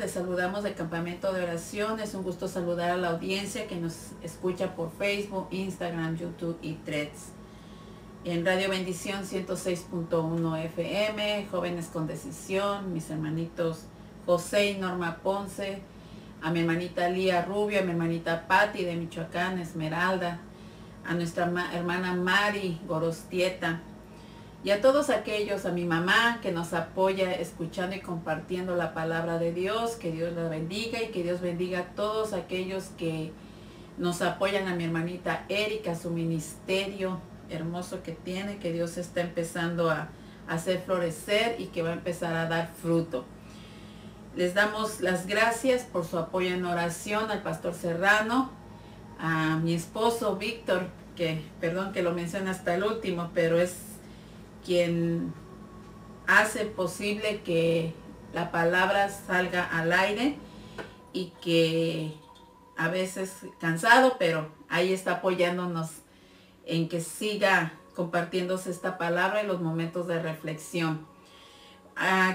les saludamos de Campamento de Oración. Es un gusto saludar a la audiencia que nos escucha por Facebook, Instagram, YouTube y Threads. En Radio Bendición 106.1 FM, Jóvenes con Decisión, mis hermanitos José y Norma Ponce, a mi hermanita Lía Rubio, a mi hermanita Patti de Michoacán, Esmeralda, a nuestra hermana Mari Gorostieta, y a todos aquellos, a mi mamá que nos apoya escuchando y compartiendo la palabra de Dios. Que Dios la bendiga y que Dios bendiga a todos aquellos que nos apoyan, a mi hermanita Erika, su ministerio hermoso que tiene, que Dios está empezando a hacer florecer y que va a empezar a dar fruto. Les damos las gracias por su apoyo en oración al pastor Serrano, a mi esposo Víctor, que perdón que lo mencione hasta el último, pero es quien hace posible que la palabra salga al aire, y que a veces cansado, pero ahí está apoyándonos en que siga compartiéndose esta palabra en los momentos de reflexión.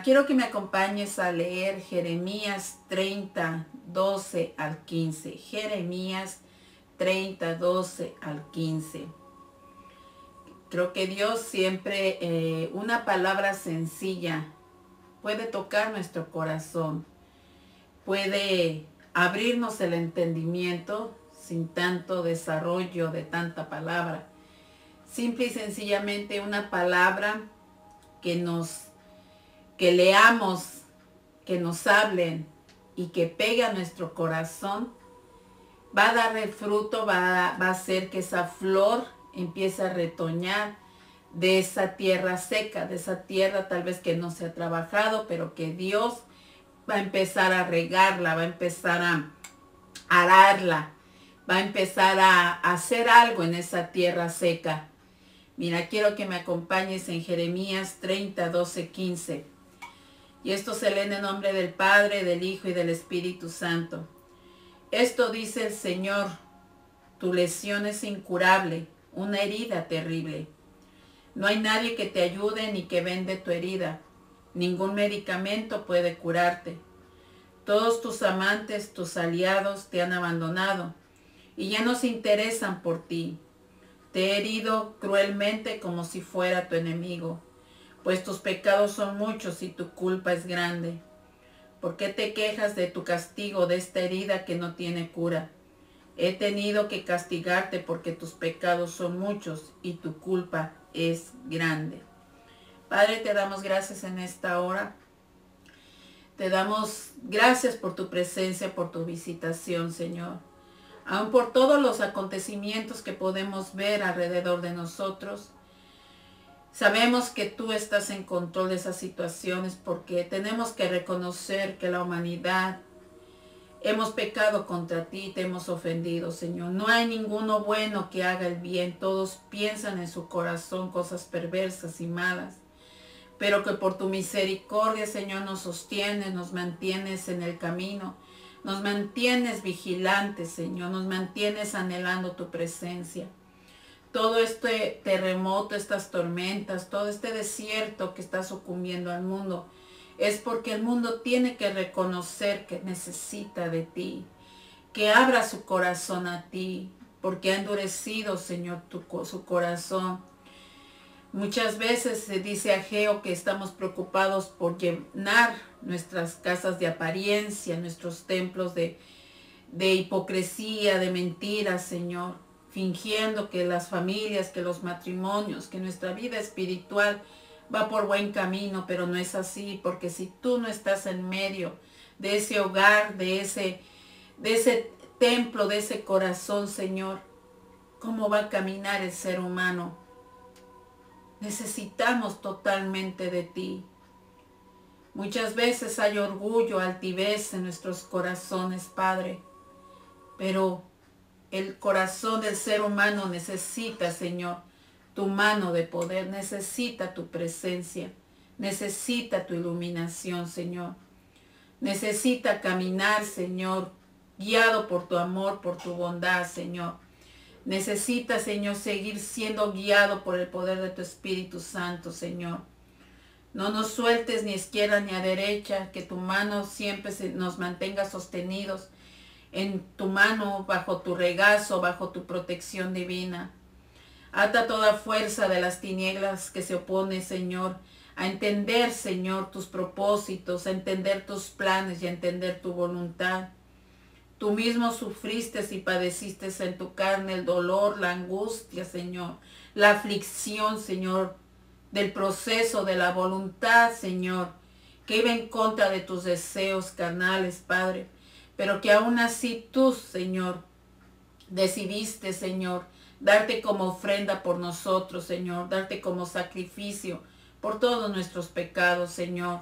Quiero que me acompañes a leer Jeremías 30, 12 al 15. Jeremías 30, 12 al 15. Creo que Dios siempre, una palabra sencilla puede tocar nuestro corazón, puede abrirnos el entendimiento sin tanto desarrollo de tanta palabra. Simple y sencillamente una palabra que leamos, que nos hablen y que pegue a nuestro corazón, va a dar el fruto, va a hacer que esa flor empieza a retoñar de esa tierra seca, de esa tierra tal vez que no se ha trabajado, pero que Dios va a empezar a regarla, va a empezar a ararla, va a empezar a hacer algo en esa tierra seca. Mira, quiero que me acompañes en Jeremías 30, 12, 15. Y esto se lee en el nombre del Padre, del Hijo y del Espíritu Santo. Esto dice el Señor: tu lesión es incurable, una herida terrible. No hay nadie que te ayude ni que vende tu herida. Ningún medicamento puede curarte. Todos tus amantes, tus aliados te han abandonado y ya no se interesan por ti. Te he herido cruelmente como si fuera tu enemigo, pues tus pecados son muchos y tu culpa es grande. ¿Por qué te quejas de tu castigo, de esta herida que no tiene cura? He tenido que castigarte porque tus pecados son muchos y tu culpa es grande. Padre, te damos gracias en esta hora. Te damos gracias por tu presencia, por tu visitación, Señor. Aun por todos los acontecimientos que podemos ver alrededor de nosotros, sabemos que tú estás en control de esas situaciones, porque tenemos que reconocer que la humanidad hemos pecado contra ti, te hemos ofendido, Señor. No hay ninguno bueno que haga el bien. Todos piensan en su corazón cosas perversas y malas. Pero que por tu misericordia, Señor, nos sostienes, nos mantienes en el camino. Nos mantienes vigilantes, Señor. Nos mantienes anhelando tu presencia. Todo este terremoto, estas tormentas, todo este desierto que está sucumbiendo al mundo, es porque el mundo tiene que reconocer que necesita de ti, que abra su corazón a ti, porque ha endurecido, Señor, su corazón. Muchas veces se dice Ageo que estamos preocupados por llenar nuestras casas de apariencia, nuestros templos de hipocresía, de mentiras, Señor, fingiendo que las familias, que los matrimonios, que nuestra vida espiritual va por buen camino, pero no es así, porque si tú no estás en medio de ese hogar, de ese templo, de ese corazón, Señor, ¿cómo va a caminar el ser humano? Necesitamos totalmente de ti. Muchas veces hay orgullo, altivez en nuestros corazones, Padre, pero el corazón del ser humano necesita, Señor, tu mano de poder, necesita tu presencia, necesita tu iluminación, Señor. Necesita caminar, Señor, guiado por tu amor, por tu bondad, Señor. Necesita, Señor, seguir siendo guiado por el poder de tu Espíritu Santo, Señor. No nos sueltes ni a izquierda ni a derecha, que tu mano siempre nos mantenga sostenidos en tu mano, bajo tu regazo, bajo tu protección divina. Ata toda fuerza de las tinieblas que se opone, Señor, a entender, Señor, tus propósitos, a entender tus planes y a entender tu voluntad. Tú mismo sufriste y padeciste en tu carne el dolor, la angustia, Señor, la aflicción, Señor, del proceso de la voluntad, Señor, que iba en contra de tus deseos carnales, Padre, pero que aún así tú, Señor, decidiste, Señor, darte como ofrenda por nosotros, Señor, darte como sacrificio por todos nuestros pecados, Señor.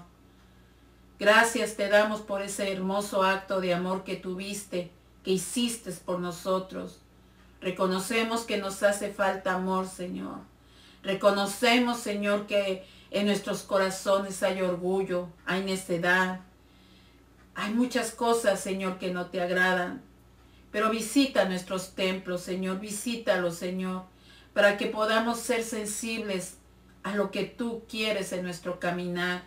Gracias te damos por ese hermoso acto de amor que tuviste, que hiciste por nosotros. Reconocemos que nos hace falta amor, Señor. Reconocemos, Señor, que en nuestros corazones hay orgullo, hay necedad. Hay muchas cosas, Señor, que no te agradan. Pero visita nuestros templos, Señor, visítalos, Señor, para que podamos ser sensibles a lo que tú quieres en nuestro caminar,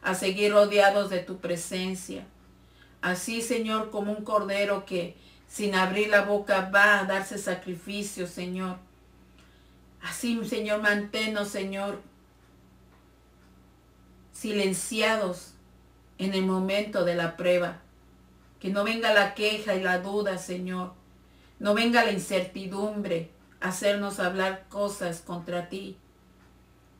a seguir rodeados de tu presencia. Así, Señor, como un cordero que sin abrir la boca va a darse sacrificio, Señor. Así, Señor, manténnos, Señor, silenciados en el momento de la prueba. Que no venga la queja y la duda, Señor. No venga la incertidumbre a hacernos hablar cosas contra ti.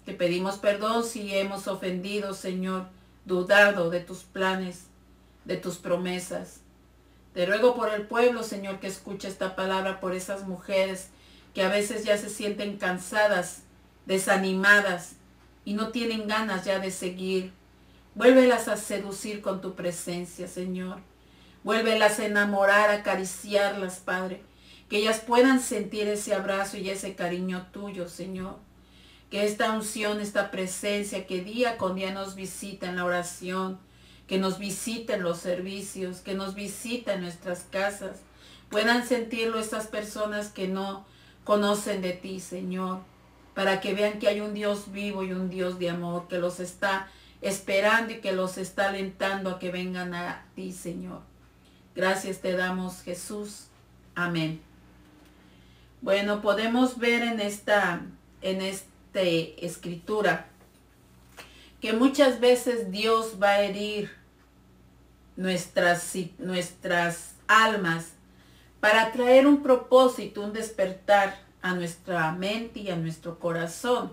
Te pedimos perdón si hemos ofendido, Señor, dudado de tus planes, de tus promesas. Te ruego por el pueblo, Señor, que escuche esta palabra, por esas mujeres que a veces ya se sienten cansadas, desanimadas y no tienen ganas ya de seguir. Vuélvelas a seducir con tu presencia, Señor. Vuélvelas a enamorar, a acariciarlas, Padre. Que ellas puedan sentir ese abrazo y ese cariño tuyo, Señor. Que esta unción, esta presencia que día con día nos visita en la oración, que nos visita en los servicios, que nos visita en nuestras casas, puedan sentirlo estas personas que no conocen de ti, Señor, para que vean que hay un Dios vivo y un Dios de amor que los está esperando y que los está alentando a que vengan a ti, Señor. Gracias te damos, Jesús. Amén. Bueno, podemos ver en esta escritura que muchas veces Dios va a herir nuestras almas para traer un propósito, un despertar a nuestra mente y a nuestro corazón,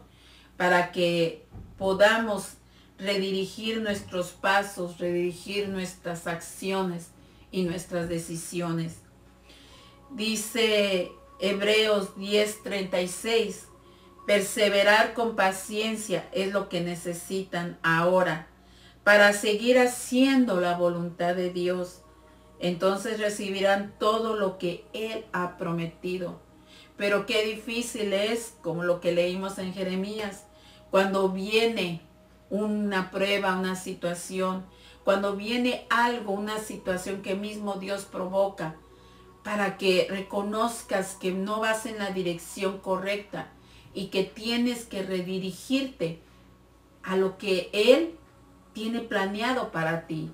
para que podamos redirigir nuestros pasos, redirigir nuestras acciones y nuestras decisiones. Dice Hebreos 10:36, perseverar con paciencia es lo que necesitan ahora para seguir haciendo la voluntad de Dios. Entonces recibirán todo lo que Él ha prometido. Pero qué difícil es, como lo que leímos en Jeremías, cuando viene una prueba, una situación, cuando viene algo, una situación que mismo Dios provoca, para que reconozcas que no vas en la dirección correcta y que tienes que redirigirte a lo que Él tiene planeado para ti.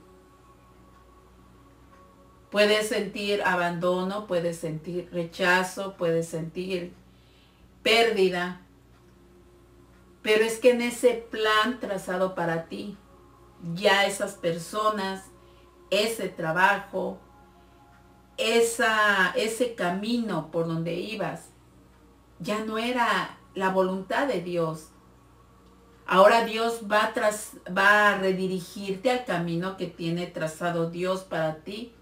Puedes sentir abandono, puedes sentir rechazo, puedes sentir pérdida, pero es que en ese plan trazado para ti, ya esas personas, ese trabajo, ese camino por donde ibas, ya no era la voluntad de Dios. Ahora Dios va a redirigirte al camino que tiene trazado Dios para ti.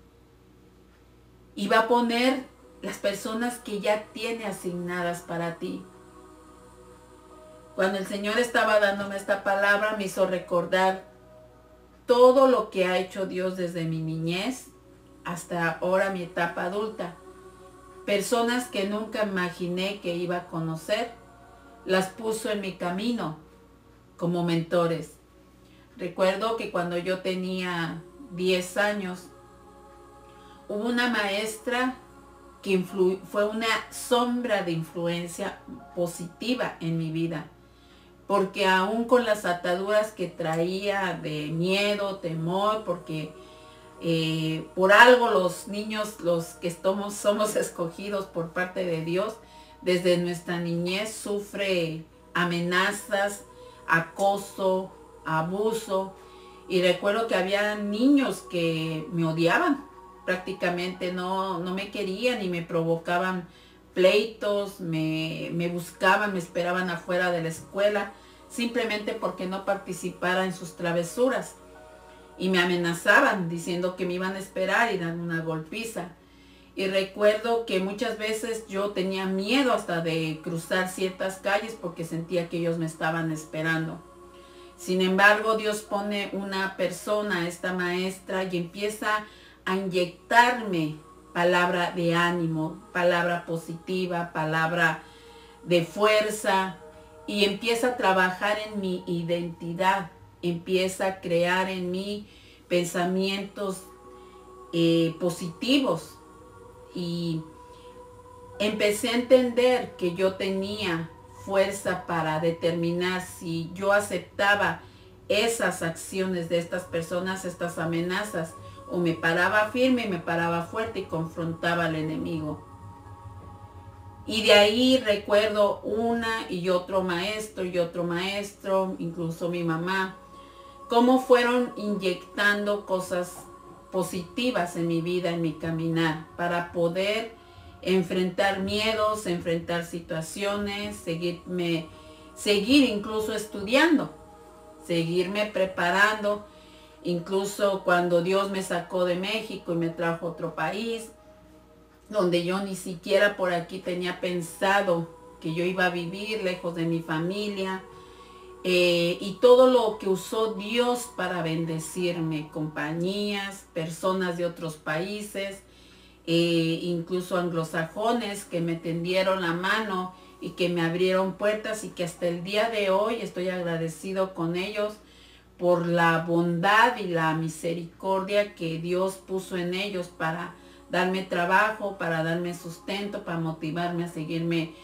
Y va a poner las personas que ya tiene asignadas para ti. Cuando el Señor estaba dándome esta palabra, me hizo recordar todo lo que ha hecho Dios desde mi niñez hasta ahora mi etapa adulta. Personas que nunca imaginé que iba a conocer, las puso en mi camino como mentores. Recuerdo que cuando yo tenía 10 años, hubo una maestra que fue una sombra de influencia positiva en mi vida. porque aún con las ataduras que traía de miedo, temor, porque por algo los niños, los que somos escogidos por parte de Dios, desde nuestra niñez sufre amenazas, acoso, abuso. Y recuerdo que había niños que me odiaban, prácticamente no me querían y me provocaban pleitos, me buscaban, me esperaban afuera de la escuela, simplemente porque no participara en sus travesuras. Y me amenazaban diciendo que me iban a esperar y dan una golpiza. Y recuerdo que muchas veces yo tenía miedo hasta de cruzar ciertas calles porque sentía que ellos me estaban esperando. Sin embargo, Dios pone una persona, esta maestra, y empieza a inyectarme palabra de ánimo, palabra positiva, palabra de fuerza, y empieza a trabajar en mi identidad, empieza a crear en mí pensamientos positivos. Y empecé a entender que yo tenía fuerza para determinar si yo aceptaba esas acciones de estas personas, estas amenazas, o me paraba firme, me paraba fuerte y confrontaba al enemigo. Y de ahí recuerdo una y otro maestro, incluso mi mamá, cómo fueron inyectando cosas positivas en mi vida, en mi caminar, para poder enfrentar miedos, enfrentar situaciones, seguir incluso estudiando, seguirme preparando, incluso cuando Dios me sacó de México y me trajo a otro país, donde yo ni siquiera por aquí tenía pensado que yo iba a vivir lejos de mi familia, y todo lo que usó Dios para bendecirme, compañías, personas de otros países, incluso anglosajones que me tendieron la mano y que me abrieron puertas, y que hasta el día de hoy estoy agradecido con ellos por la bondad y la misericordia que Dios puso en ellos para darme trabajo, para darme sustento, para motivarme a seguirme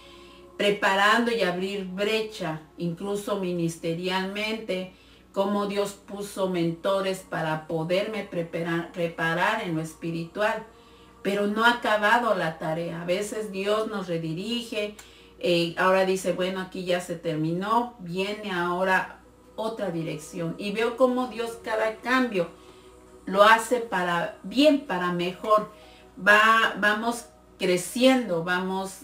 preparando y abrir brecha, incluso ministerialmente, como Dios puso mentores para poderme preparar en lo espiritual. Pero no ha acabado la tarea. A veces Dios nos redirige, ahora dice, bueno, aquí ya se terminó, viene ahora otra dirección. Y veo cómo Dios cada cambio lo hace para bien, para mejor. Vamos creciendo, vamos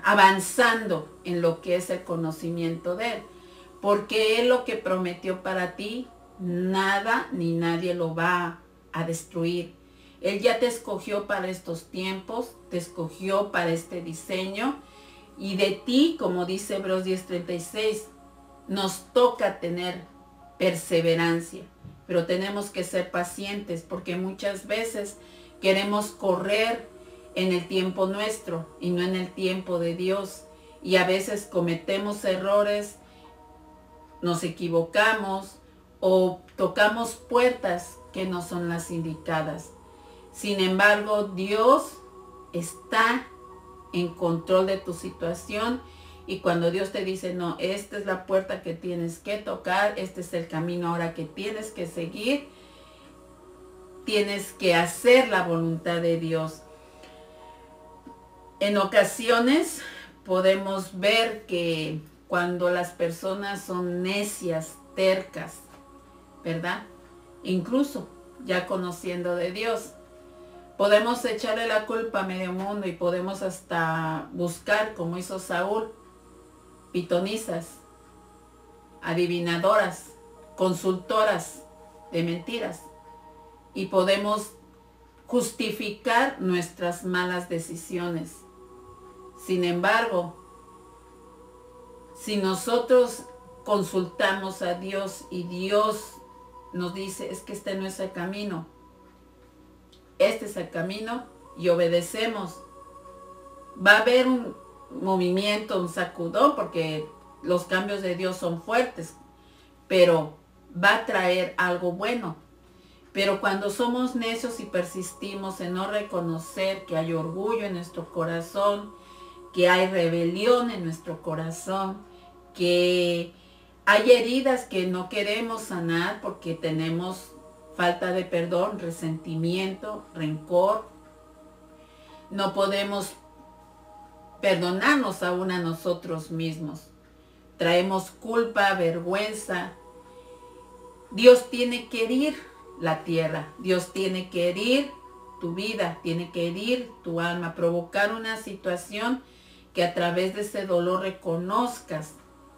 avanzando en lo que es el conocimiento de Él. Porque Él lo que prometió para ti, nada ni nadie lo va a destruir. Él ya te escogió para estos tiempos, te escogió para este diseño, y de ti, como dice Hebreos 10:36, nos toca tener perseverancia, pero tenemos que ser pacientes, porque muchas veces queremos correr en el tiempo nuestro y no en el tiempo de Dios, y a veces cometemos errores, nos equivocamos o tocamos puertas que no son las indicadas. Sin embargo, Dios está en control de tu situación, y cuando Dios te dice, no, esta es la puerta que tienes que tocar, este es el camino ahora que tienes que seguir, tienes que hacer la voluntad de Dios. En ocasiones podemos ver que cuando las personas son necias, tercas, ¿verdad? Incluso ya conociendo de Dios, podemos echarle la culpa a medio mundo y podemos hasta buscar, como hizo Saúl, pitonisas, adivinadoras, consultoras de mentiras, y podemos justificar nuestras malas decisiones. Sin embargo, si nosotros consultamos a Dios y Dios nos dice, es que este no es el camino, este es el camino, y obedecemos, va a haber un movimiento, un sacudón, porque los cambios de Dios son fuertes, pero va a traer algo bueno. Pero cuando somos necios y persistimos en no reconocer que hay orgullo en nuestro corazón, que hay rebelión en nuestro corazón, que hay heridas que no queremos sanar porque tenemos falta de perdón, resentimiento, rencor. No podemos perdonarnos aún a nosotros mismos. Traemos culpa, vergüenza. Dios tiene que herir la tierra. Dios tiene que herir tu vida, tiene que herir tu alma, provocar una situación que a través de ese dolor reconozcas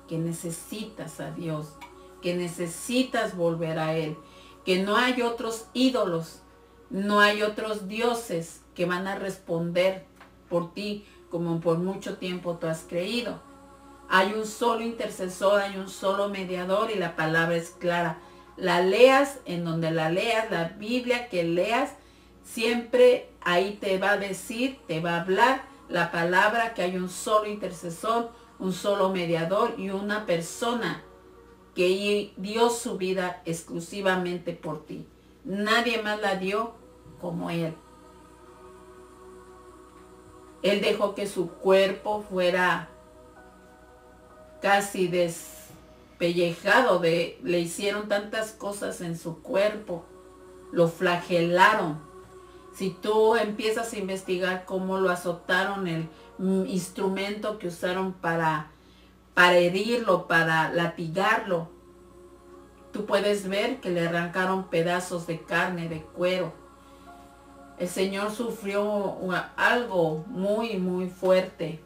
que necesitas a Dios, que necesitas volver a Él, que no hay otros ídolos, no hay otros dioses que van a responder por ti como por mucho tiempo tú has creído. Hay un solo intercesor, hay un solo mediador y la palabra es clara. La leas en donde la leas, la Biblia que leas, siempre ahí te va a decir, te va a hablar la palabra que hay un solo intercesor, un solo mediador y una persona que dio su vida exclusivamente por ti. Nadie más la dio como Él. Él dejó que su cuerpo fuera casi despellejado, le hicieron tantas cosas en su cuerpo, lo flagelaron. Si tú empiezas a investigar cómo lo azotaron, el instrumento que usaron para herirlo, para latigarlo, tú puedes ver que le arrancaron pedazos de carne, de cuero. El Señor sufrió algo muy, muy fuerte.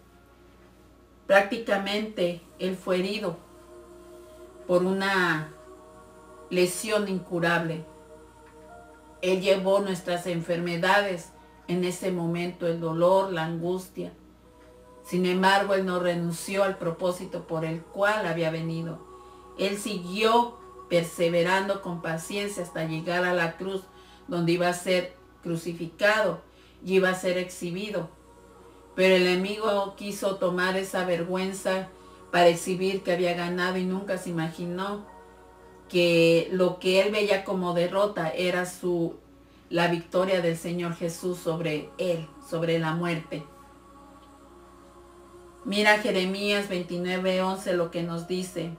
Prácticamente Él fue herido por una lesión incurable. Él llevó nuestras enfermedades en ese momento, el dolor, la angustia. Sin embargo, Él no renunció al propósito por el cual había venido. Él siguió perseverando con paciencia hasta llegar a la cruz, donde iba a ser crucificado y iba a ser exhibido. Pero el enemigo quiso tomar esa vergüenza para exhibir que había ganado y nunca se imaginó que lo que él veía como derrota era la victoria del Señor Jesús sobre él, sobre la muerte. Mira Jeremías 29:11 lo que nos dice.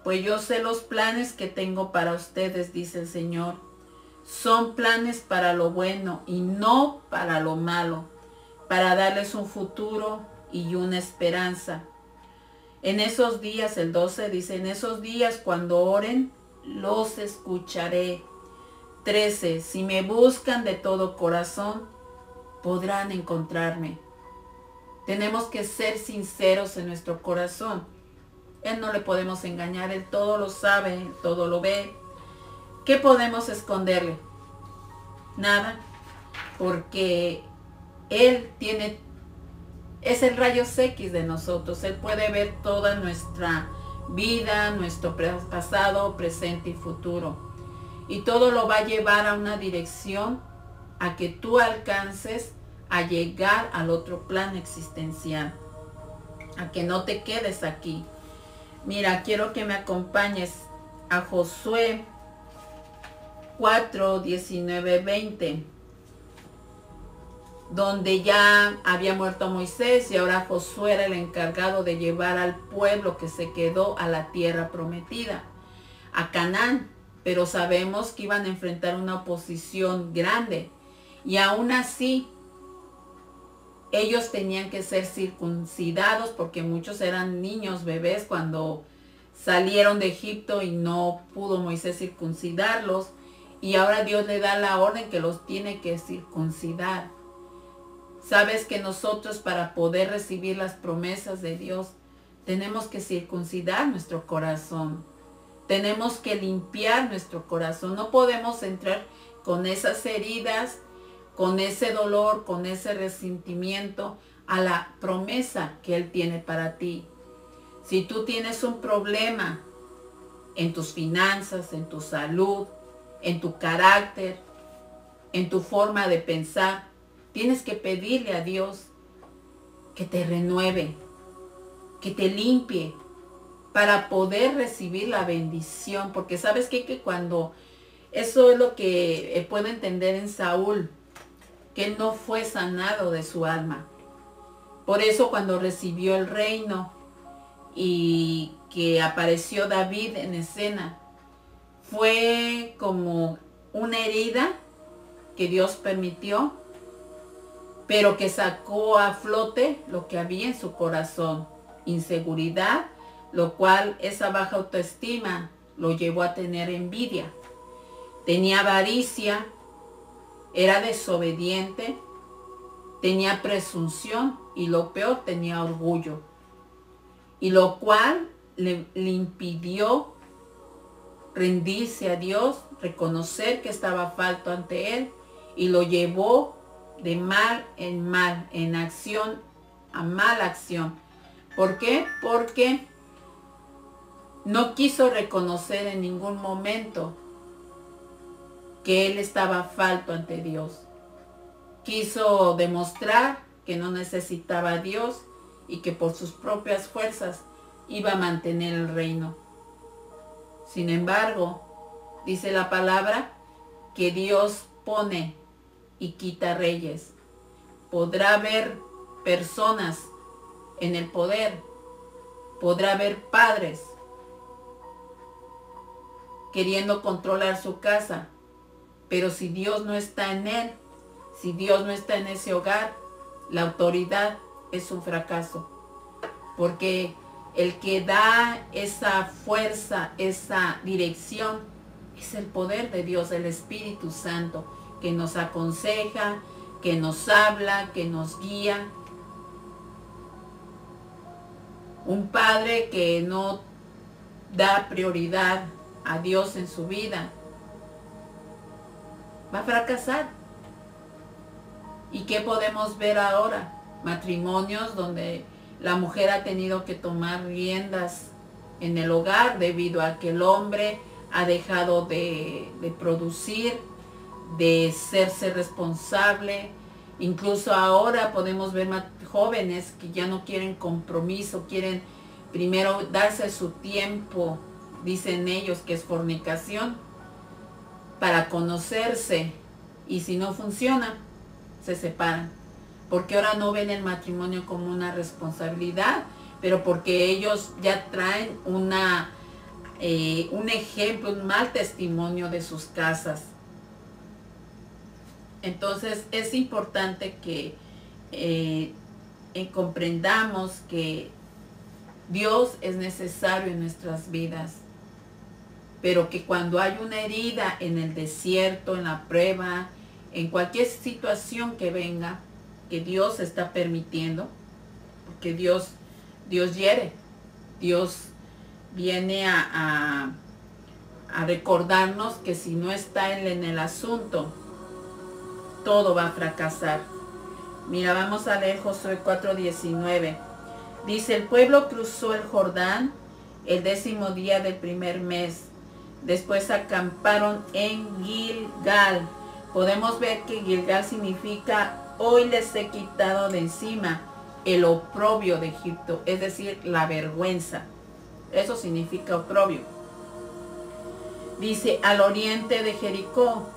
Pues yo sé los planes que tengo para ustedes, dice el Señor. Son planes para lo bueno y no para lo malo, para darles un futuro y una esperanza. En esos días, el 12 dice, en esos días cuando oren, los escucharé. 13, si me buscan de todo corazón, podrán encontrarme. Tenemos que ser sinceros en nuestro corazón. Él no le podemos engañar, Él todo lo sabe, Él todo lo ve. ¿Qué podemos esconderle? Nada, porque Él es el rayos X de nosotros. Él puede ver toda nuestra vida, nuestro pasado, presente y futuro. Y todo lo va a llevar a una dirección a que tú alcances a llegar al otro plano existencial. A que no te quedes aquí. Mira, quiero que me acompañes a Josué 4, 19, 20. Donde ya había muerto Moisés y ahora Josué era el encargado de llevar al pueblo que se quedó a la tierra prometida, a Canaán. Pero sabemos que iban a enfrentar una oposición grande y aún así ellos tenían que ser circuncidados porque muchos eran niños, bebés cuando salieron de Egipto y no pudo Moisés circuncidarlos y ahora Dios le da la orden que los tiene que circuncidar. Sabes que nosotros para poder recibir las promesas de Dios tenemos que circuncidar nuestro corazón. Tenemos que limpiar nuestro corazón. No podemos entrar con esas heridas, con ese dolor, con ese resentimiento a la promesa que Él tiene para ti. Si tú tienes un problema en tus finanzas, en tu salud, en tu carácter, en tu forma de pensar, tienes que pedirle a Dios que te renueve, que te limpie, para poder recibir la bendición. Porque sabes qué? Que cuando, eso es lo que puedo entender en Saúl, que él no fue sanado de su alma. Por eso cuando recibió el reino y que apareció David en escena, fue como una herida que Dios permitió, pero que sacó a flote lo que había en su corazón, inseguridad, lo cual esa baja autoestima lo llevó a tener envidia. Tenía avaricia, era desobediente, tenía presunción y lo peor, tenía orgullo. Y lo cual le impidió rendirse a Dios, reconocer que estaba falto ante Él y lo llevó de mal, en acción a mala acción. ¿Por qué? Porque no quiso reconocer en ningún momento que él estaba falto ante Dios. Quiso demostrar que no necesitaba a Dios y que por sus propias fuerzas iba a mantener el reino. Sin embargo, dice la palabra que Dios pone y quita reyes. Podrá haber personas en el poder, podrá haber padres queriendo controlar su casa, pero si Dios no está en él, si Dios no está en ese hogar, la autoridad es un fracaso. Porque el que da esa fuerza, esa dirección, es el poder de Dios, el Espíritu Santo, que nos aconseja, que nos habla, que nos guía. Un padre que no da prioridad a Dios en su vida va a fracasar. ¿Y qué podemos ver ahora? Matrimonios donde la mujer ha tenido que tomar riendas en el hogar debido a que el hombre ha dejado de producir, de serse responsable. Incluso ahora podemos ver jóvenes que ya no quieren compromiso, quieren primero darse su tiempo, dicen ellos que es fornicación, para conocerse, y si no funciona, se separan. Porque ahora no ven el matrimonio como una responsabilidad, pero porque ellos ya traen un ejemplo, un mal testimonio de sus casas. Entonces es importante que comprendamos que Dios es necesario en nuestras vidas, pero que cuando hay una herida en el desierto, en la prueba, en cualquier situación que venga, que Dios está permitiendo, porque Dios hiere, Dios viene a recordarnos que si no está Él en el asunto, todo va a fracasar. Mira, vamos a leer Josué 4:19. Dice, el pueblo cruzó el Jordán el 10º día del primer mes. Después acamparon en Gilgal. Podemos ver que Gilgal significa, hoy les he quitado de encima el oprobio de Egipto, es decir, la vergüenza. Eso significa oprobio. Dice, al oriente de Jericó,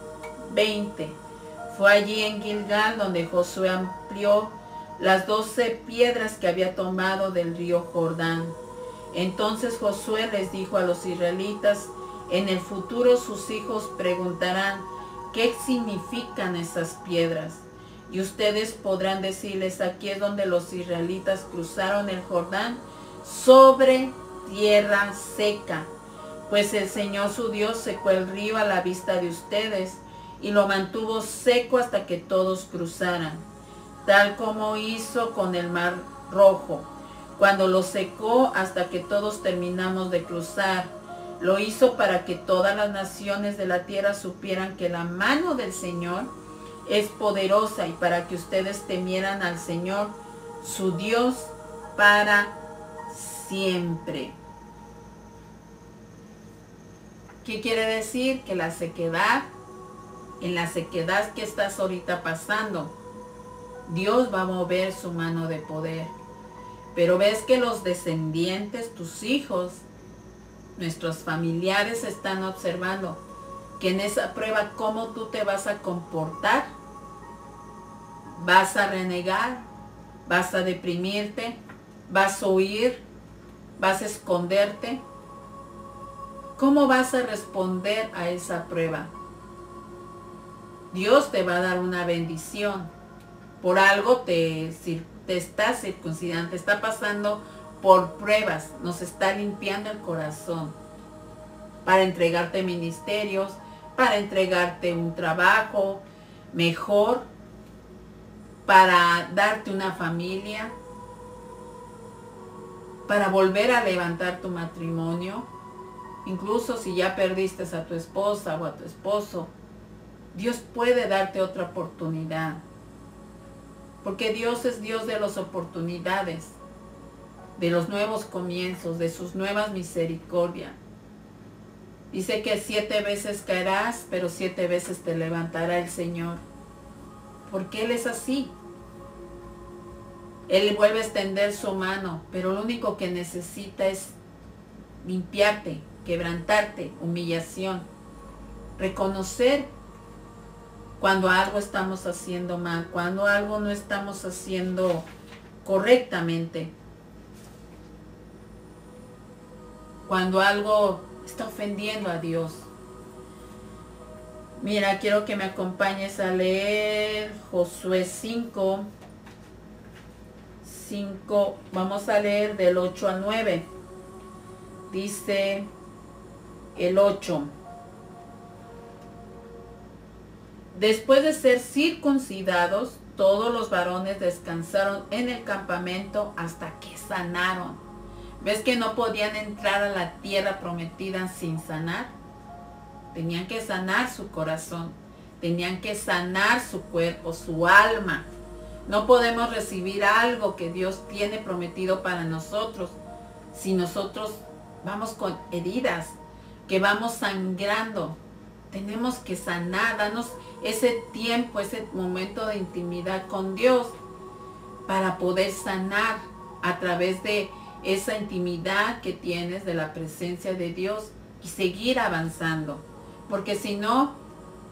20. Fue allí en Gilgal donde Josué amplió las 12 piedras que había tomado del río Jordán. Entonces Josué les dijo a los israelitas, en el futuro sus hijos preguntarán, ¿qué significan esas piedras? Y ustedes podrán decirles, aquí es donde los israelitas cruzaron el Jordán sobre tierra seca. Pues el Señor su Dios secó el río a la vista de ustedes y lo mantuvo seco hasta que todos cruzaran, tal como hizo con el Mar Rojo, cuando lo secó hasta que todos terminamos de cruzar. Lo hizo para que todas las naciones de la tierra supieran que la mano del Señor es poderosa y para que ustedes temieran al Señor, su Dios, para siempre. ¿Qué quiere decir? Que la sequedad, en la sequedad que estás ahorita pasando, Dios va a mover su mano de poder. Pero ves que los descendientes, tus hijos, nuestros familiares están observando que en esa prueba cómo tú te vas a comportar. ¿Vas a renegar ¿Vas a deprimirte? ¿Vas a huir? ¿Vas a esconderte? ¿Cómo vas a responder a esa prueba? Dios te va a dar una bendición. Por algo te está circuncidando, te está pasando por pruebas, nos está limpiando el corazón para entregarte ministerios, para entregarte un trabajo mejor, para darte una familia, para volver a levantar tu matrimonio. Incluso si ya perdiste a tu esposa o a tu esposo, Dios puede darte otra oportunidad. Porque Dios es Dios de las oportunidades, de los nuevos comienzos, de sus nuevas misericordias. Dice que 7 veces caerás, pero 7 veces te levantará el Señor. Porque Él es así. Él vuelve a extender su mano, pero lo único que necesita es limpiarte, quebrantarte, humillación. Reconocer cuando algo estamos haciendo mal, cuando algo no estamos haciendo correctamente. Cuando algo está ofendiendo a Dios. Mira, quiero que me acompañes a leer Josué 5. Vamos a leer del 8 al 9. Dice el 8. Después de ser circuncidados, todos los varones descansaron en el campamento hasta que sanaron. ¿Ves que no podían entrar a la tierra prometida sin sanar? Tenían que sanar su corazón, tenían que sanar su cuerpo, su alma. No podemos recibir algo que Dios tiene prometido para nosotros si nosotros vamos con heridas, que vamos sangrando. Tenemos que sanar, darnos ese tiempo, ese momento de intimidad con Dios para poder sanar a través de esa intimidad que tienes de la presencia de Dios y seguir avanzando. Porque si no,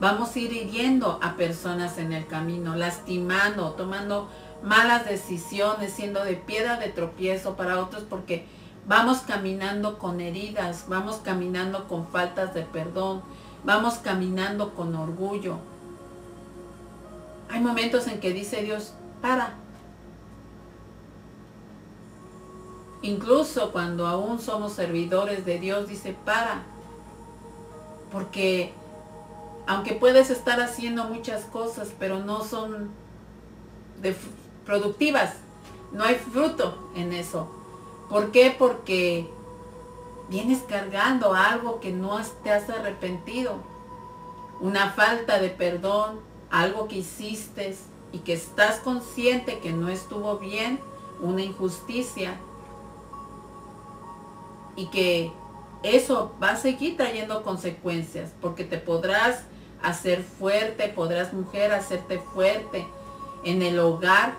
vamos a ir hiriendo a personas en el camino, lastimando, tomando malas decisiones, siendo de piedra de tropiezo para otros, porque vamos caminando con heridas, vamos caminando con faltas de perdón, vamos caminando con orgullo. Hay momentos en que dice Dios, para. Incluso cuando aún somos servidores de Dios, dice, para. Porque aunque puedes estar haciendo muchas cosas, pero no son productivas, no hay fruto en eso. ¿Por qué? Porque vienes cargando algo que no te has arrepentido. Una falta de perdón, algo que hiciste y que estás consciente que no estuvo bien, una injusticia. Y que eso va a seguir trayendo consecuencias, porque te podrás hacer fuerte, podrás mujer hacerte fuerte en el hogar,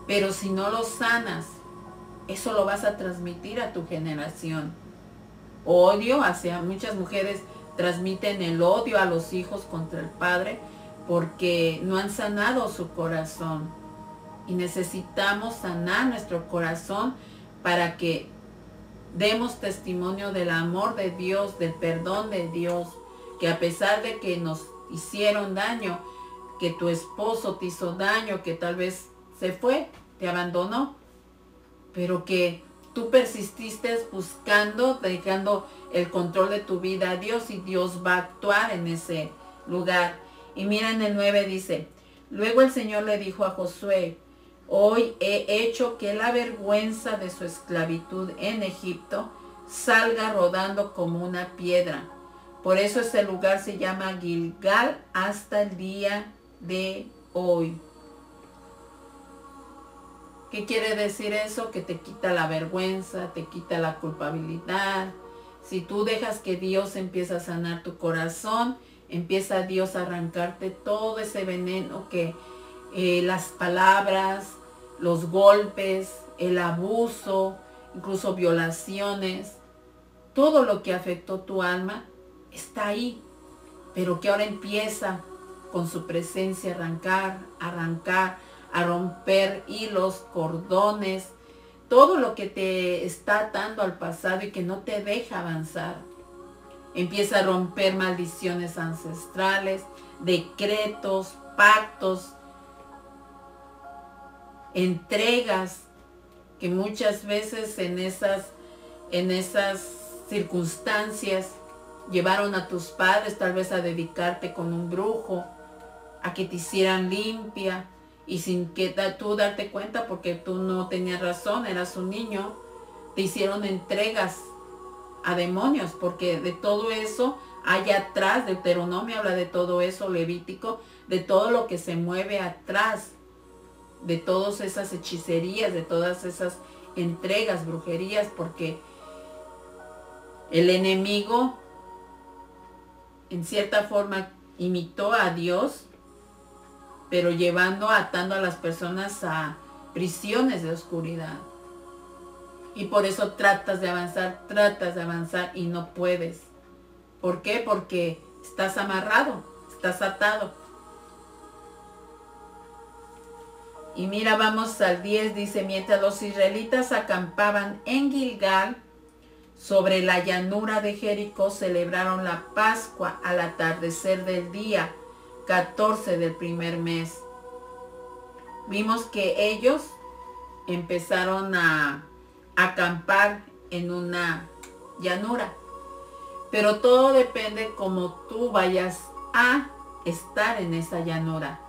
pero si no lo sanas, eso lo vas a transmitir a tu generación. Odio hacia muchas mujeres, transmiten el odio a los hijos contra el padre porque no han sanado su corazón. Y necesitamos sanar nuestro corazón para que demos testimonio del amor de Dios, del perdón de Dios, que a pesar de que nos hicieron daño, que tu esposo te hizo daño, que tal vez se fue, te abandonó, pero que tú persististe buscando, dejando el control de tu vida a Dios, y Dios va a actuar en ese lugar. Y mira, en el 9 dice, luego el Señor le dijo a Josué, hoy he hecho que la vergüenza de su esclavitud en Egipto salga rodando como una piedra. Por eso ese lugar se llama Gilgal hasta el día de hoy. ¿Qué quiere decir eso? Que te quita la vergüenza, te quita la culpabilidad. Si tú dejas que Dios empiece a sanar tu corazón, empieza Dios a arrancarte todo ese veneno que las palabras, los golpes, el abuso, incluso violaciones, todo lo que afectó tu alma está ahí, pero que ahora empieza con su presencia a arrancar, a romper hilos, cordones, todo lo que te está atando al pasado y que no te deja avanzar. Empieza a romper maldiciones ancestrales, decretos, pactos, entregas que muchas veces en esas circunstancias llevaron a tus padres tal vez a dedicarte con un brujo, a que te hicieran limpia, y sin que tú darte cuenta, porque tú no tenías razón, eras un niño, te hicieron entregas a demonios, porque de todo eso hay atrás. Deuteronomio habla de todo eso, Levítico, de todo lo que se mueve atrás, de todas esas hechicerías, de todas esas entregas, brujerías, porque el enemigo en cierta forma imitó a Dios, pero atando a las personas a prisiones de oscuridad. Y por eso tratas de avanzar y no puedes. ¿Por qué? Porque estás amarrado, estás atado. Y mira, vamos al 10, dice, mientras los israelitas acampaban en Gilgal, sobre la llanura de Jericó, celebraron la Pascua al atardecer del día 14 del primer mes. Vimos que ellos empezaron a acampar en una llanura, pero todo depende cómo tú vayas a estar en esa llanura,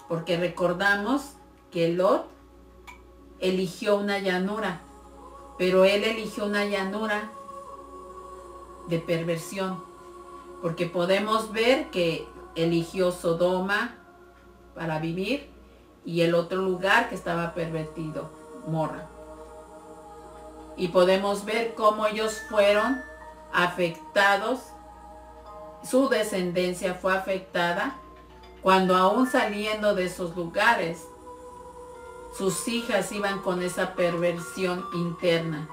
porque recordamos que Lot eligió una llanura, pero él eligió una llanura de perversión, porque podemos ver que eligió Sodoma para vivir y el otro lugar que estaba pervertido, Morra. Y podemos ver cómo ellos fueron afectados, su descendencia fue afectada cuando aún saliendo de esos lugares, sus hijas iban con esa perversión interna.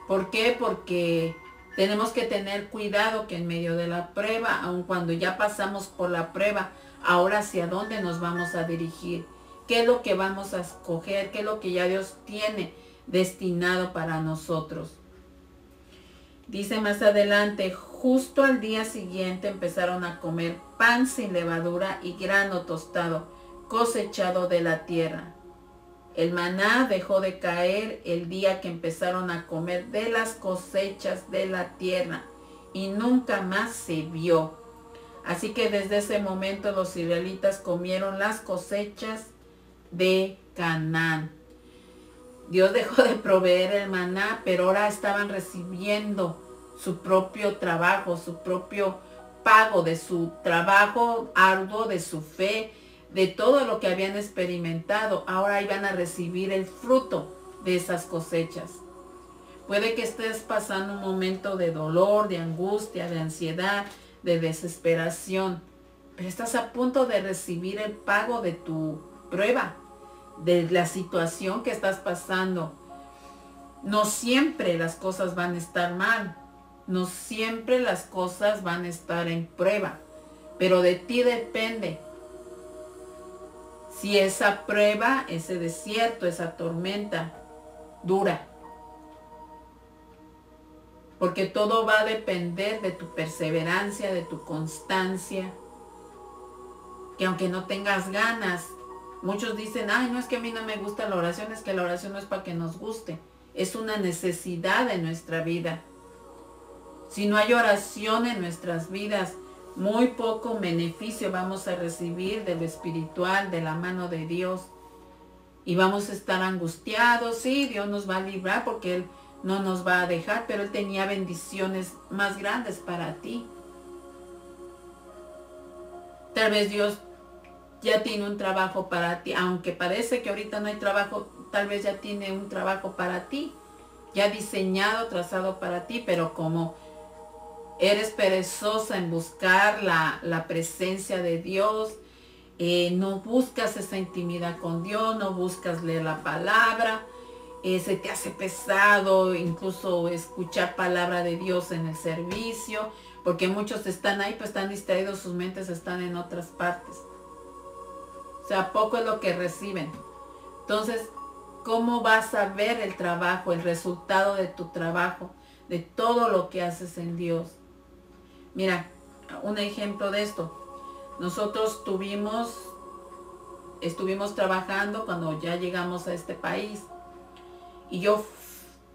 ¿Por qué? Porque tenemos que tener cuidado que en medio de la prueba, aun cuando ya pasamos por la prueba, ahora hacia dónde nos vamos a dirigir, qué es lo que vamos a escoger, qué es lo que ya Dios tiene destinado para nosotros. Dice más adelante, justo al día siguiente empezaron a comer pan sin levadura y grano tostado, cosechado de la tierra. El maná dejó de caer el día que empezaron a comer de las cosechas de la tierra y nunca más se vio. Así que desde ese momento los israelitas comieron las cosechas de Canaán. Dios dejó de proveer el maná, pero ahora estaban recibiendo su propio trabajo, su propio pago de su trabajo arduo, de su fe, de todo lo que habían experimentado. Ahora iban a recibir el fruto de esas cosechas. Puede que estés pasando un momento de dolor, de angustia, de ansiedad, de desesperación, pero estás a punto de recibir el pago de tu prueba, de la situación que estás pasando. No siempre las cosas van a estar mal, no siempre las cosas van a estar en prueba, pero de ti depende si esa prueba, ese desierto, esa tormenta dura. Porque todo va a depender de tu perseverancia, de tu constancia. Que aunque no tengas ganas, muchos dicen, ay, no es que a mí no me gusta la oración, es que la oración no es para que nos guste. Es una necesidad de nuestra vida. Si no hay oración en nuestras vidas, muy poco beneficio vamos a recibir de lo espiritual, de la mano de Dios. Y vamos a estar angustiados. Sí, Dios nos va a librar porque Él no nos va a dejar, pero Él tenía bendiciones más grandes para ti. Tal vez Dios ya tiene un trabajo para ti, aunque parece que ahorita no hay trabajo, tal vez ya tiene un trabajo para ti, ya diseñado, trazado para ti, pero como eres perezosa en buscar la presencia de Dios, no buscas esa intimidad con Dios, no buscas leer la palabra, se te hace pesado incluso escuchar palabra de Dios en el servicio, porque muchos están ahí, pues están distraídos, sus mentes están en otras partes. sea, poco es lo que reciben. Entonces, ¿cómo vas a ver el trabajo, el resultado de tu trabajo, de todo lo que haces en Dios? Mira, un ejemplo de esto. Nosotros estuvimos trabajando cuando ya llegamos a este país. Y yo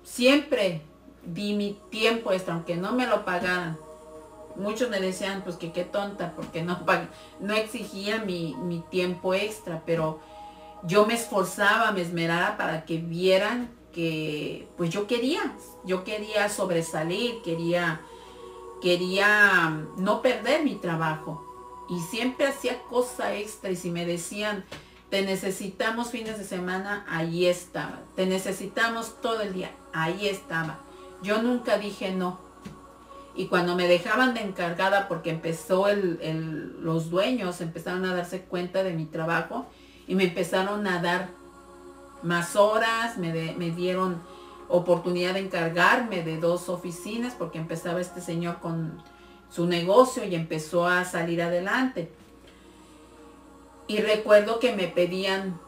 siempre di mi tiempo extra, aunque no me lo pagaran. Muchos me decían, pues que qué tonta, porque no exigía mi tiempo extra, pero yo me esforzaba, me esmeraba para que vieran que pues yo quería sobresalir, quería no perder mi trabajo. Y siempre hacía cosa extra, y si me decían, te necesitamos fines de semana, ahí estaba. Te necesitamos todo el día, ahí estaba. Yo nunca dije no. Y cuando me dejaban de encargada, porque empezó los dueños empezaron a darse cuenta de mi trabajo y me empezaron a dar más horas, me dieron oportunidad de encargarme de 2 oficinas, porque empezaba este señor con su negocio y empezó a salir adelante. Y recuerdo que me pedían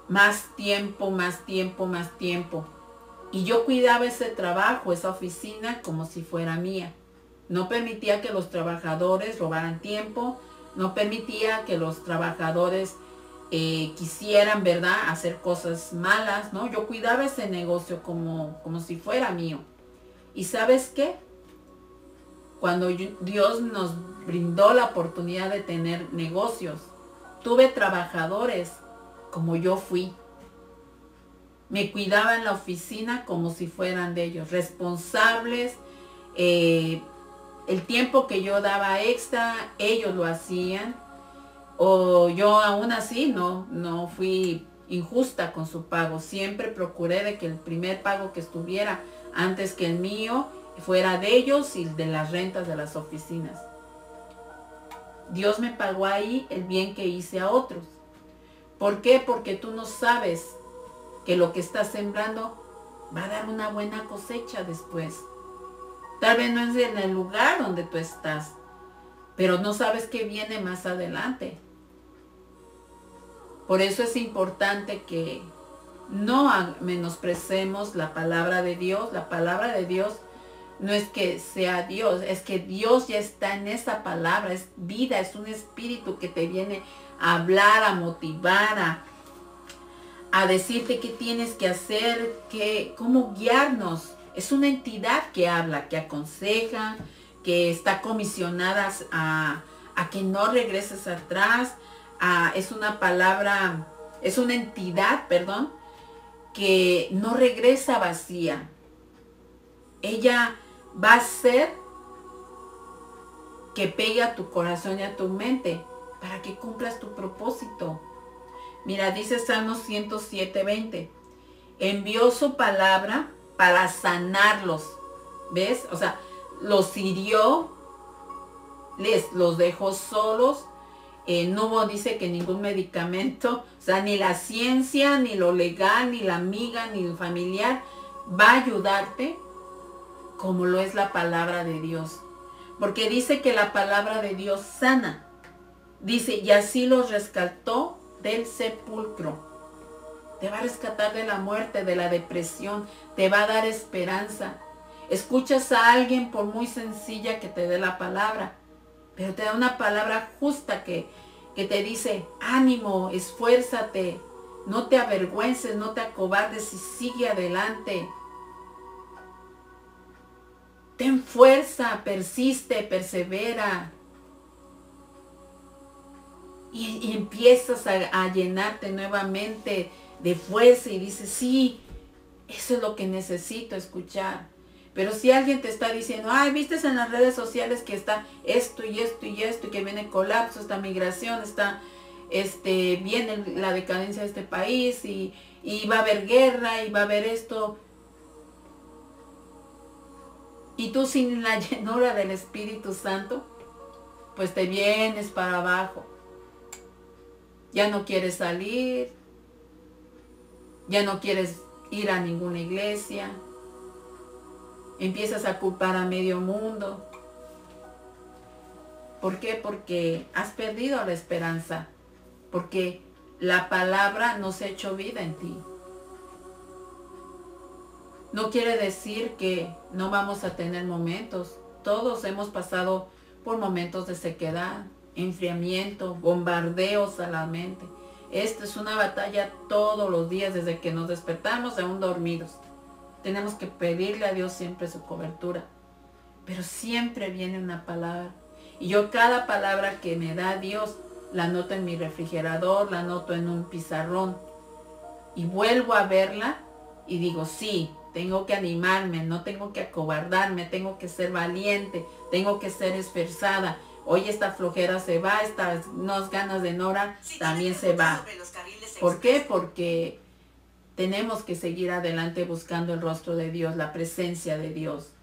más tiempo, más tiempo, más tiempo. Y yo cuidaba ese trabajo, esa oficina, como si fuera mía. No permitía que los trabajadores robaran tiempo, no permitía que los trabajadores quisieran, ¿verdad?, hacer cosas malas, ¿no? Yo cuidaba ese negocio como si fuera mío. ¿Y sabes qué? Cuando Dios nos brindó la oportunidad de tener negocios, tuve trabajadores como yo fui. Me cuidaba en la oficina como si fueran de ellos, responsables. El tiempo que yo daba extra, ellos lo hacían. O yo aún así no fui injusta con su pago. Siempre procuré de que el primer pago que estuviera antes que el mío fuera de ellos y de las rentas de las oficinas. Dios me pagó ahí el bien que hice a otros. ¿Por qué? Porque tú no sabes que lo que estás sembrando va a dar una buena cosecha después. Tal vez no es en el lugar donde tú estás, pero no sabes qué viene más adelante. Por eso es importante que no menosprecemos la palabra de Dios. La palabra de Dios no es que sea Dios, es que Dios ya está en esa palabra, es vida, es un espíritu que te viene a hablar, a motivar, a decirte qué tienes que hacer, cómo guiarnos. Es una entidad que habla, que aconseja, que está comisionada a que no regreses atrás. Es una palabra, es una entidad, perdón, que no regresa vacía. Ella va a hacer que pegue a tu corazón y a tu mente para que cumplas tu propósito. Mira, dice Salmos 107:20. Envió su palabra para sanarlos. ¿Ves? O sea, los hirió, los dejó solos. No hubo, dice, que ningún medicamento, o sea, ni la ciencia, ni lo legal, ni la amiga, ni el familiar va a ayudarte como lo es la palabra de Dios. Porque dice que la palabra de Dios sana. Dice, y así los rescató del sepulcro. Te va a rescatar de la muerte, de la depresión, te va a dar esperanza. Escuchas a alguien, por muy sencilla que te dé la palabra, pero te da una palabra justa que te dice, ánimo, esfuérzate, no te avergüences, no te acobardes y sigue adelante. Ten fuerza, persiste, persevera. Y empiezas a llenarte nuevamente de fuerza y dices, sí, eso es lo que necesito escuchar. Pero si alguien te está diciendo, ay, viste en las redes sociales que está esto y esto y esto, y que viene colapso, esta migración, viene la decadencia de este país, y va a haber guerra, y va a haber esto. Y tú sin la llenura del Espíritu Santo, pues te vienes para abajo. Ya no quieres salir, ya no quieres ir a ninguna iglesia. Empiezas a culpar a medio mundo. ¿Por qué? Porque has perdido la esperanza. Porque la palabra no se ha hecho vida en ti. No quiere decir que no vamos a tener momentos. Todos hemos pasado por momentos de sequedad, enfriamiento, bombardeos a la mente. Esta es una batalla todos los días, desde que nos despertamos aún dormidos. Tenemos que pedirle a Dios siempre su cobertura. Pero siempre viene una palabra. Y yo cada palabra que me da Dios, la anoto en mi refrigerador, la anoto en un pizarrón. Y vuelvo a verla y digo, sí, tengo que animarme, no tengo que acobardarme, tengo que ser valiente, tengo que ser esforzada. Hoy esta flojera se va, estas unas ganas de Nora también se va. ¿Por qué? Porque tenemos que seguir adelante buscando el rostro de Dios, la presencia de Dios.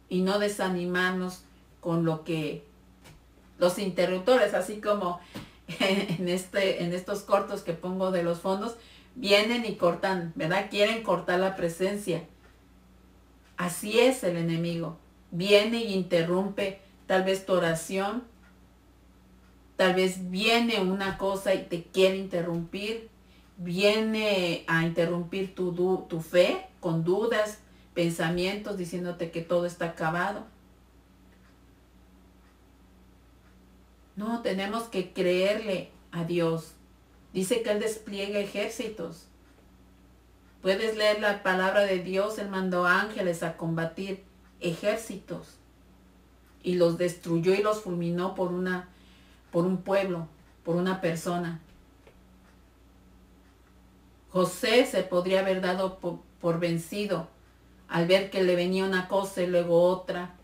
Y no desanimarnos con lo que los interruptores, así como en estos cortos que pongo de los fondos, vienen y cortan, ¿verdad? Quieren cortar la presencia. Así es el enemigo. Viene y interrumpe tal vez tu oración. Tal vez viene una cosa y te quiere interrumpir. Viene a interrumpir tu fe con dudas, pensamientos, diciéndote que todo está acabado. No, tenemos que creerle a Dios. Dice que Él despliega ejércitos. Puedes leer la palabra de Dios. Él mandó ángeles a combatir ejércitos. Y los destruyó y los fulminó por un pueblo, por una persona. José se podría haber dado por vencido al ver que le venía una cosa y luego otra.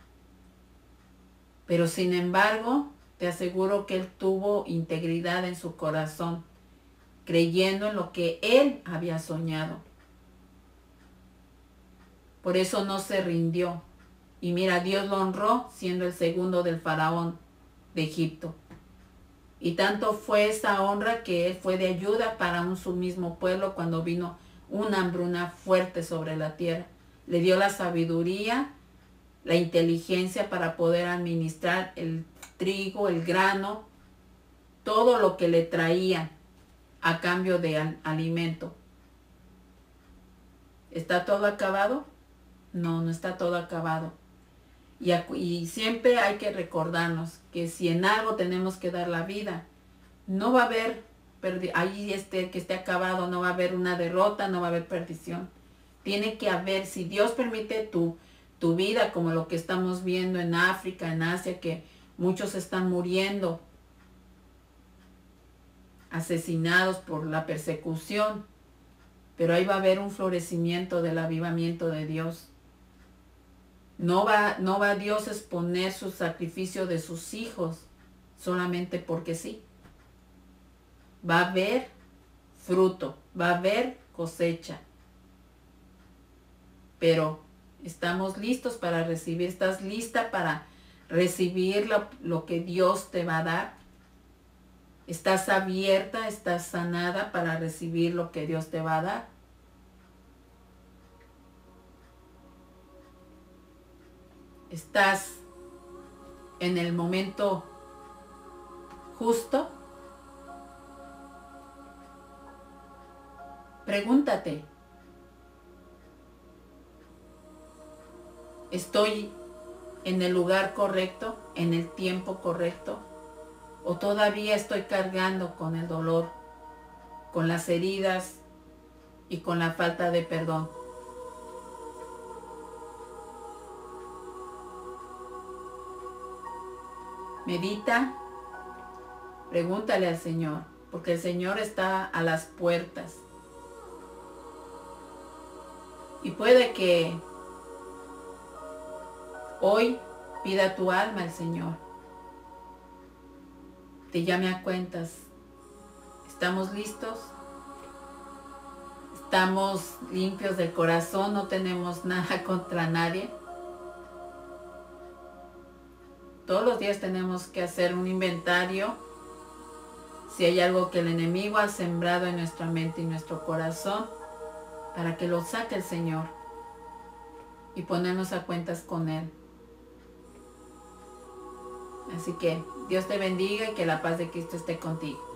Pero sin embargo, te aseguro que él tuvo integridad en su corazón, creyendo en lo que él había soñado. Por eso no se rindió. Y mira, Dios lo honró siendo el segundo del faraón de Egipto. Y tanto fue esa honra que él fue de ayuda para su mismo pueblo cuando vino una hambruna fuerte sobre la tierra. Le dio la sabiduría, la inteligencia para poder administrar el trigo, el grano, todo lo que le traían a cambio de alimento. ¿Está todo acabado? No, no está todo acabado. Y siempre hay que recordarnos que si en algo tenemos que dar la vida, no va a haber, ahí que esté acabado, no va a haber una derrota, no va a haber perdición. Tiene que haber, si Dios permite tu vida, como lo que estamos viendo en África, en Asia, que muchos están muriendo, asesinados por la persecución, pero ahí va a haber un florecimiento del avivamiento de Dios. No va Dios a exponer su sacrificio de sus hijos solamente porque sí. Va a haber fruto, va a haber cosecha. Pero estamos listos para recibir, ¿estás lista para recibir lo que Dios te va a dar? ¿Estás abierta, estás sanada para recibir lo que Dios te va a dar? ¿Estás en el momento justo? Pregúntate, ¿estoy en el lugar correcto, en el tiempo correcto? ¿O todavía estoy cargando con el dolor, con las heridas y con la falta de perdón? Medita, pregúntale al Señor, porque el Señor está a las puertas. Y puede que hoy pida tu alma al Señor. Te llame a cuentas. ¿Estamos listos? ¿Estamos limpios del corazón? ¿No tenemos nada contra nadie? Todos los días tenemos que hacer un inventario si hay algo que el enemigo ha sembrado en nuestra mente y nuestro corazón, para que lo saque el Señor y ponernos a cuentas con Él. Así que Dios te bendiga y que la paz de Cristo esté contigo.